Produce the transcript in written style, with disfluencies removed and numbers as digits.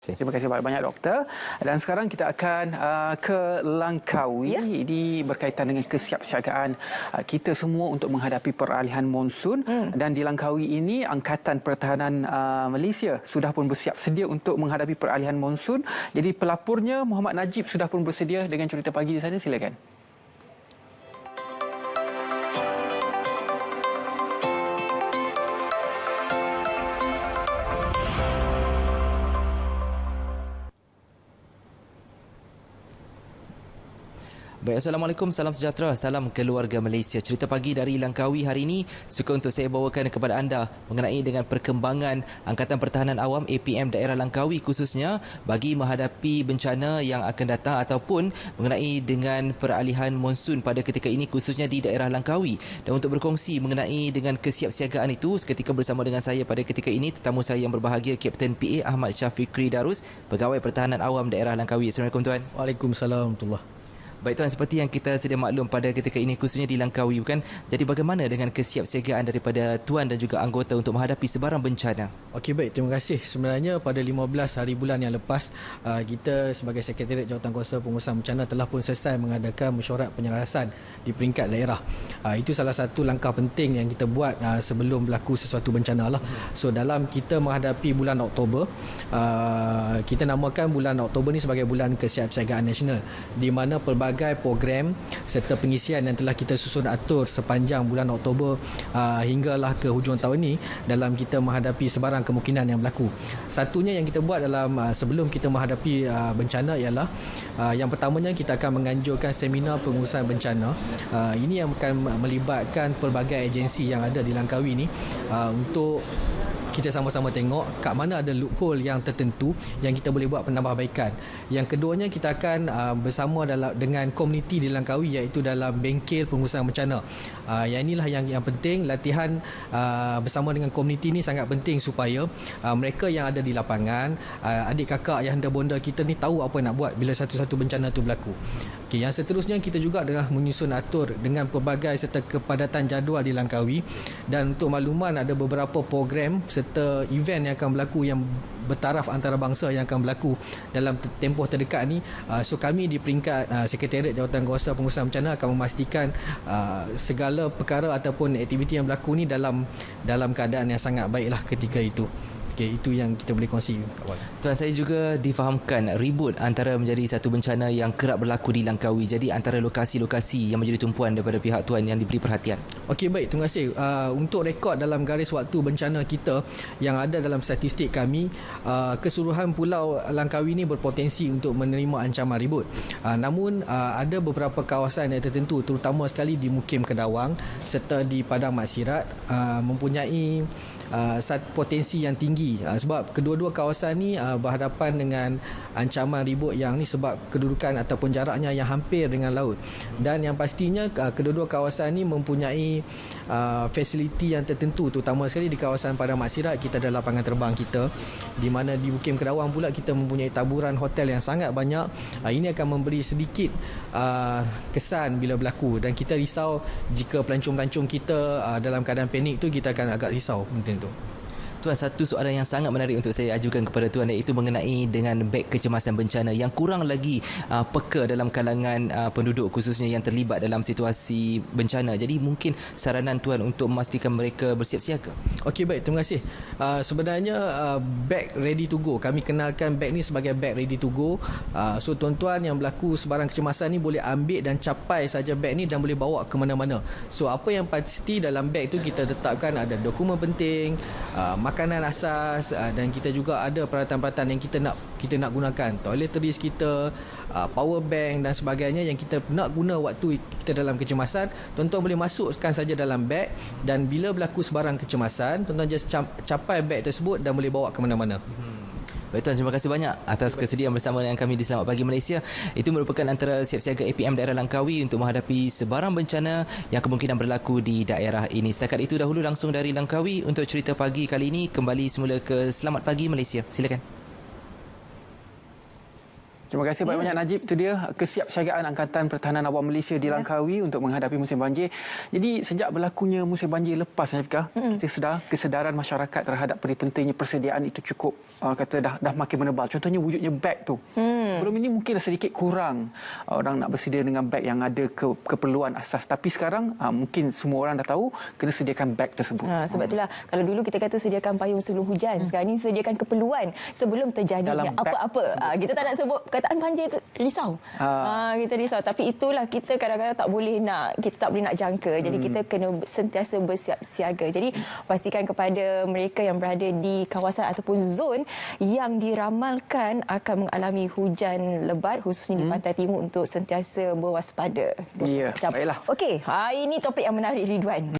Terima kasih banyak doktor. Dan sekarang kita akan ke Langkawi. Ini berkaitan dengan kesiapsiagaan kita semua untuk menghadapi peralihan monsun. Dan di Langkawi ini Angkatan Pertahanan Malaysia sudah pun bersiap sedia untuk menghadapi peralihan monsun. Jadi pelapurnya Muhammad Najib sudah pun bersedia dengan cerita pagi di sana. Silakan. Baik, Assalamualaikum, salam sejahtera, salam keluarga Malaysia. Cerita pagi dari Langkawi hari ini suka untuk saya bawakan kepada anda mengenai dengan perkembangan Angkatan Pertahanan Awam APM daerah Langkawi khususnya bagi menghadapi bencana yang akan datang ataupun mengenai dengan peralihan monsun pada ketika ini khususnya di daerah Langkawi. Dan untuk berkongsi mengenai dengan kesiapsiagaan itu seketika bersama dengan saya pada ketika ini tetamu saya yang berbahagia Kapten PA Ahmad Syafikri Darus, Pegawai Pertahanan Awam daerah Langkawi. Assalamualaikum tuan. Waalaikumsalam warahmatullahi. Baik tuan, seperti yang kita sedia maklum pada ketika ini khususnya di Langkawi bukan? Jadi bagaimana dengan kesiapsiagaan daripada tuan dan juga anggota untuk menghadapi sebarang bencana? Okey, baik, terima kasih. Sebenarnya pada 15 hari bulan yang lepas kita sebagai Sekretariat Jawatankuasa Pengurusan Bencana telah pun selesai mengadakan mesyuarat penyelarasan di peringkat daerah. Itu salah satu langkah penting yang kita buat sebelum berlaku sesuatu bencana lah. So dalam kita menghadapi bulan Oktober, kita namakan bulan Oktober ni sebagai bulan kesiapsiagaan nasional, di mana pelbagai program serta pengisian yang telah kita susun atur sepanjang bulan Oktober hinggalah ke hujung tahun ini dalam kita menghadapi sebarang kemungkinan yang berlaku. Satunya yang kita buat dalam sebelum kita menghadapi bencana ialah yang pertamanya kita akan menganjurkan seminar pengurusan bencana. Ini yang akan melibatkan pelbagai agensi yang ada di Langkawi ini untuk kita sama-sama tengok kat mana ada loophole yang tertentu yang kita boleh buat penambahbaikan. Yang keduanya kita akan bersama dengan komuniti di Langkawi iaitu dalam bengkel pengurusan bencana. Yang inilah yang penting, latihan bersama dengan komuniti ni sangat penting supaya mereka yang ada di lapangan, adik kakak ayah anda bonda kita ni tahu apa nak buat bila satu-satu bencana tu berlaku. Okay, yang seterusnya kita juga adalah menyusun atur dengan pelbagai serta kepadatan jadual di Langkawi, dan untuk makluman ada beberapa program serta event yang akan berlaku yang bertaraf antarabangsa yang akan berlaku dalam tempoh terdekat ni. So kami di peringkat Sekretariat Jawatankuasa Pengurusan Bencana akan memastikan segala perkara ataupun aktiviti yang berlaku ni dalam keadaan yang sangat baiklah ketika itu. Okay, itu yang kita boleh kongsi. Tuan, saya juga difahamkan ribut antara menjadi satu bencana yang kerap berlaku di Langkawi. Jadi antara lokasi-lokasi yang menjadi tumpuan daripada pihak tuan yang diberi perhatian. Okey, baik, terima kasih. Untuk rekod dalam garis waktu bencana kita yang ada dalam statistik kami, keseluruhan pulau Langkawi ini berpotensi untuk menerima ancaman ribut. Namun ada beberapa kawasan yang tertentu terutama sekali di Mukim Kedawang serta di Padang Maksirat mempunyai potensi yang tinggi sebab kedua-dua kawasan ni berhadapan dengan ancaman ribut yang ni sebab kedudukan ataupun jaraknya yang hampir dengan laut, dan yang pastinya kedua-dua kawasan ni mempunyai fasiliti yang tertentu, terutama sekali di kawasan Padang Maksirat kita ada lapangan terbang kita, di mana di Mukim Kedawang pula kita mempunyai taburan hotel yang sangat banyak. Ini akan memberi sedikit kesan bila berlaku, dan kita risau jika pelancong-pelancong kita dalam keadaan panik tu kita akan agak risau macam tu. Tuan, satu soalan yang sangat menarik untuk saya ajukan kepada tuan iaitu mengenai dengan beg kecemasan bencana yang kurang lagi peka dalam kalangan penduduk khususnya yang terlibat dalam situasi bencana. Jadi mungkin saranan tuan untuk memastikan mereka bersiap siaga. Okey, baik, terima kasih. Sebenarnya beg ready to go, kami kenalkan beg ni sebagai beg ready to go. So tuan-tuan yang berlaku sebarang kecemasan ni boleh ambil dan capai saja beg ni dan boleh bawa ke mana-mana. So apa yang pasti dalam beg tu kita tetapkan ada dokumen penting, makanan asas, dan kita juga ada peralatan-peralatan yang kita nak gunakan, toiletries kita, power bank dan sebagainya yang kita nak guna waktu kita dalam kecemasan. Tuan-tuan boleh masukkan saja dalam beg, dan bila berlaku sebarang kecemasan tuan-tuan just capai beg tersebut dan boleh bawa ke mana-mana. Baik tuan, terima kasih banyak atas kesediaan bersama dengan kami di Selamat Pagi Malaysia. Itu merupakan antara siap-siaga APM daerah Langkawi untuk menghadapi sebarang bencana yang kemungkinan berlaku di daerah ini. Setakat itu dahulu langsung dari Langkawi untuk cerita pagi kali ini. Kembali semula ke Selamat Pagi Malaysia. Silakan. Terima kasih banyak Najib. Itu dia kesiapsiagaan Angkatan Pertahanan Awam Malaysia di Langkawi untuk menghadapi musim banjir. Jadi sejak berlakunya musim banjir lepas, Nafika, kita sedar kesedaran masyarakat terhadap pentingnya persediaan itu cukup kata dah makin menebal. Contohnya wujudnya beg tu. Sebelum ini mungkin sedikit kurang orang nak bersedia dengan beg yang ada keperluan asas. Tapi sekarang mungkin semua orang dah tahu kena sediakan beg tersebut. Sebab itulah kalau dulu kita kata sediakan payung sebelum hujan, sekarang ni sediakan keperluan sebelum terjadi apa-apa. Kita tak nak sebut perkataan banjir tu, risau. Kita risau, tapi itulah kita kadang-kadang kita tak boleh nak jangka. Jadi kita kena sentiasa bersiap siaga. Jadi pastikan kepada mereka yang berada di kawasan ataupun zon yang diramalkan akan mengalami hujan lebat khususnya di pantai timur untuk sentiasa berwaspada. Ya, baiklah. Okey, ini topik yang menarik, Ridwan.